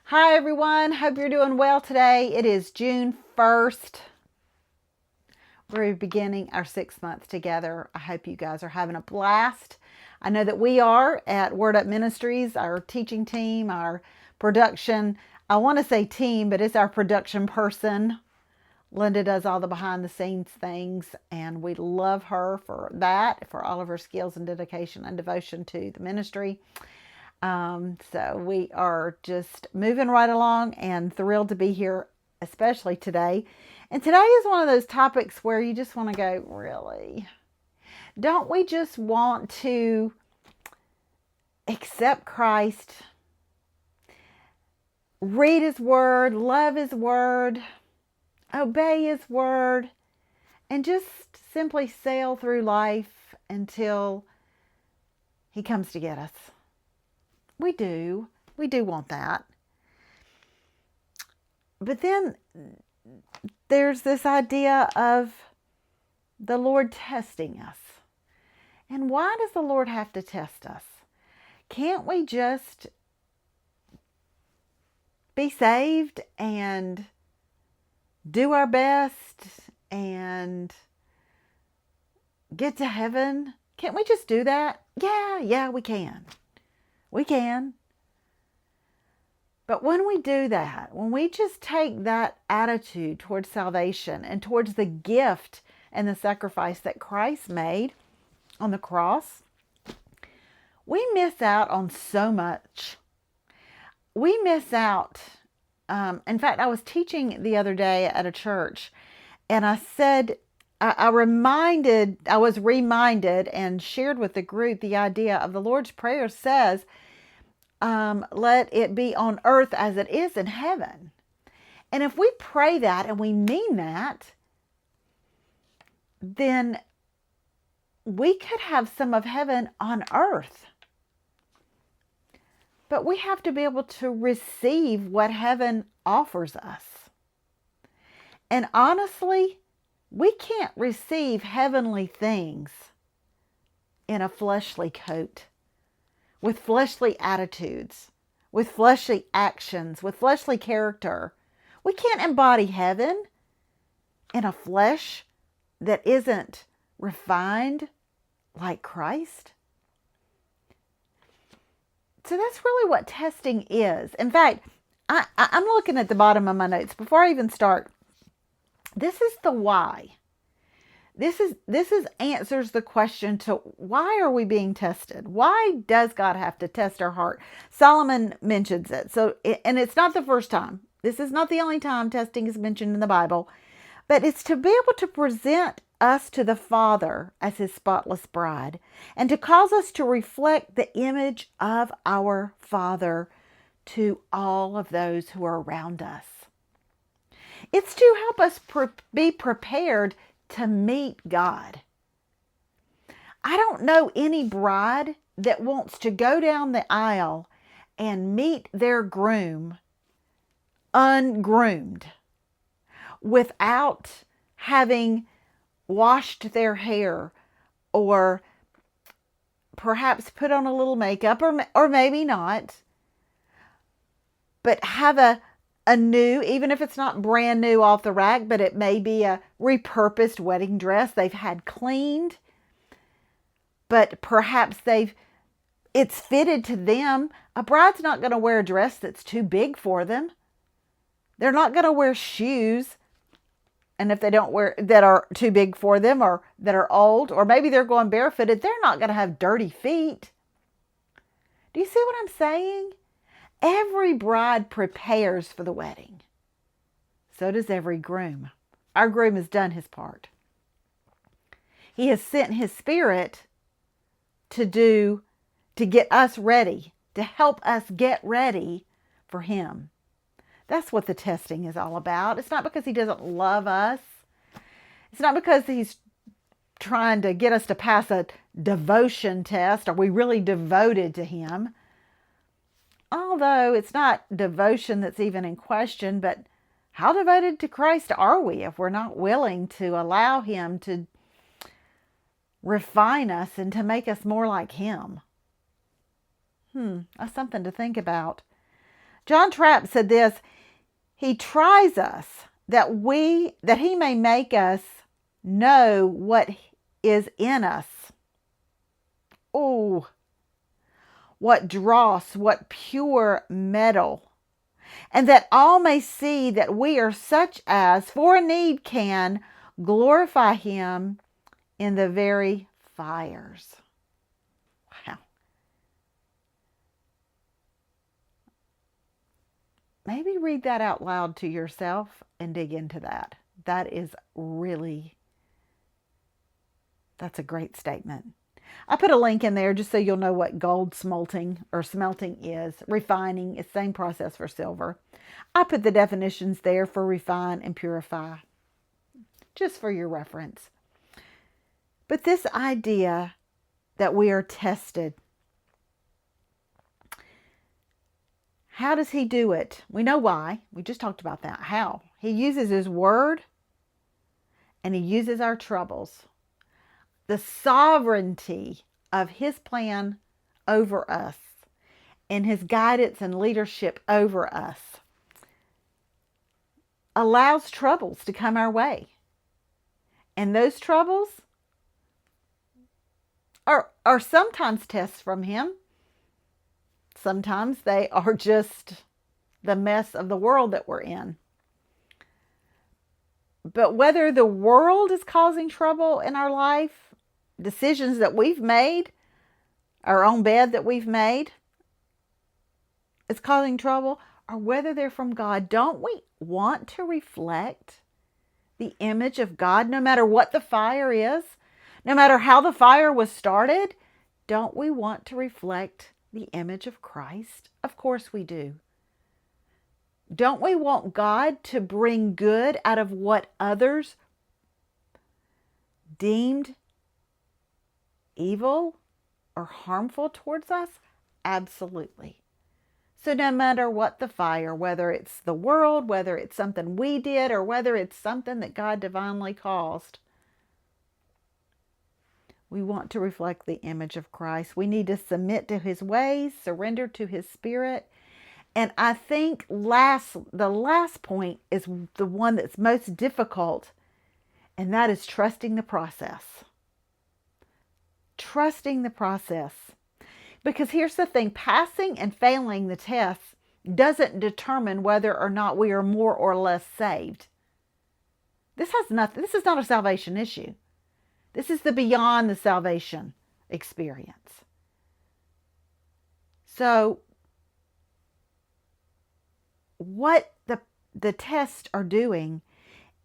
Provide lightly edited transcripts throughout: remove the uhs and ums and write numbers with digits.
Hi everyone, hope you're doing well today. It is June 1st. We're beginning our 6th month together. I hope you guys are having a blast. I know that we are at Word Up Ministries, our teaching team, our production. I want to say team, but it's our production person. Linda does all the behind the scenes things, and we love her for that, for all of her skills and dedication and devotion to the ministry. So we are just moving right along and thrilled to be here, especially today. And today is one of those topics where you just want to go, really? Don't we just want to accept Christ, read His Word, love His Word, obey His Word, and just simply sail through life until He comes to get us? We do want that. But then there's this idea of the Lord testing us. And why does the Lord have to test us? Can't we just be saved and do our best and get to heaven? Can't we just do that? Yeah, we can. We can. But when we do that, when we just take that attitude towards salvation and towards the gift and the sacrifice that Christ made on the cross, we miss out on so much. We miss out. In fact, I was teaching the other day at a church, and I said, I was reminded and shared with the group the idea of the Lord's Prayer says, let it be on earth as it is in heaven. And if we pray that and we mean that, then we could have some of heaven on earth. But we have to be able to receive what heaven offers us. And honestly, we can't receive heavenly things in a fleshly coat, with fleshly attitudes, with fleshly actions, with fleshly character. We can't embody heaven in a flesh that isn't refined like Christ. So that's really what testing is. In fact, I'm looking at the bottom of my notes before I even start. This is the why. This answers the question to why are we being tested? Why does God have to test our heart? Solomon mentions it. And it's not the first time. This is not the only time testing is mentioned in the Bible, but it's to be able to present us to the Father as His spotless bride and to cause us to reflect the image of our Father to all of those who are around us. It's to help us be prepared to meet God. I don't know any bride that wants to go down the aisle and meet their groom ungroomed, without having washed their hair or perhaps put on a little makeup or maybe not, but have a new, even if it's not brand new off the rack, but it may be a repurposed wedding dress they've had cleaned, but perhaps it's fitted to them. A bride's not going to wear a dress that's too big for them. They're not going to wear shoes, and if they don't wear that are too big for them or that are old, or maybe they're going barefooted, they're not going to have dirty feet. Do you see what I'm saying? Every bride prepares for the wedding. So does every groom. Our groom has done his part. He has sent His Spirit to get us ready, to help us get ready for Him. That's what the testing is all about. It's not because He doesn't love us. It's not because He's trying to get us to pass a devotion test. Are we really devoted to Him? Although it's not devotion that's even in question, but how devoted to Christ are we if we're not willing to allow Him to refine us and to make us more like Him. That's something to think about. John Trapp said this: He tries us that He may make us know what is in us. Oh, what dross, what pure metal, and that all may see that we are such as for a need can glorify Him in the very fires. Wow. Maybe read that out loud to yourself and dig into that. That's a great statement. I put a link in there just so you'll know what gold smelting is. Refining is the same process for silver. I put the definitions there for refine and purify, just for your reference. But this idea that we are tested, how does He do it? We know why. We just talked about that. How? He uses His word and He uses our troubles. The sovereignty of His plan over us and His guidance and leadership over us allows troubles to come our way. And those troubles are sometimes tests from Him. Sometimes they are just the mess of the world that we're in. But whether the world is causing trouble in our life, decisions that we've made, our own bed that we've made, is causing trouble, or whether they're from God, don't we want to reflect the image of God no matter what the fire is? No matter how the fire was started, don't we want to reflect the image of Christ? Of course we do. Don't we want God to bring good out of what others deemed evil or harmful towards us? Absolutely. So no matter what the fire, whether it's the world, whether it's something we did, or whether it's something that God divinely caused, we want to reflect the image of Christ. We need to submit to His ways, surrender to His Spirit. And I think the last point is the one that's most difficult, and that is trusting the process. Trusting the process. Because here's the thing, passing and failing the test doesn't determine whether or not we are more or less saved. This is not a salvation issue. This is the beyond the salvation experience. So what the tests are doing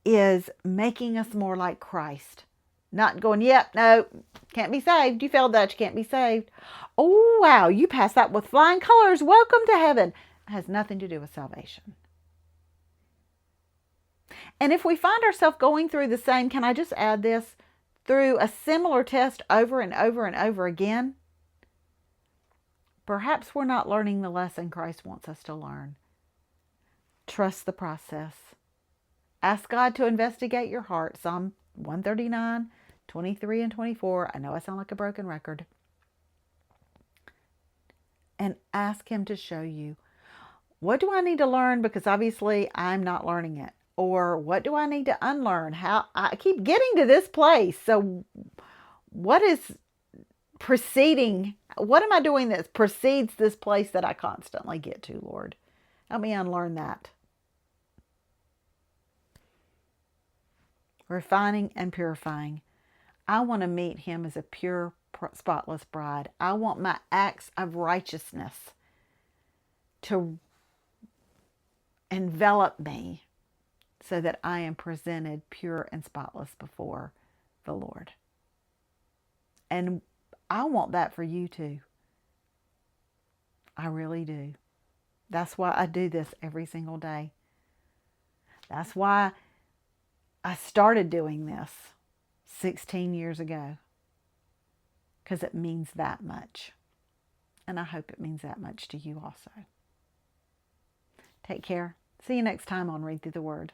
is making us more like Christ. Not going, yep, no, can't be saved. You failed that, you can't be saved. Oh, wow, you passed that with flying colors. Welcome to heaven. It has nothing to do with salvation. And if we find ourselves going through the same, can I just add this, through a similar test over and over and over again, perhaps we're not learning the lesson Christ wants us to learn. Trust the process. Ask God to investigate your heart. Psalm 139, 23 and 24. I know I sound like a broken record. And ask Him to show you, what do I need to learn? Because obviously I'm not learning it. Or what do I need to unlearn? How I keep getting to this place. So what is preceding? What am I doing that precedes this place that I constantly get to, Lord? Help me unlearn that. Refining and purifying. I want to meet Him as a pure, spotless bride. I want my acts of righteousness to envelop me so that I am presented pure and spotless before the Lord. And I want that for you too. I really do. That's why I do this every single day. That's why I started doing this 16 years ago. Because it means that much. And I hope it means that much to you also. Take care. See you next time on Read Through the Word.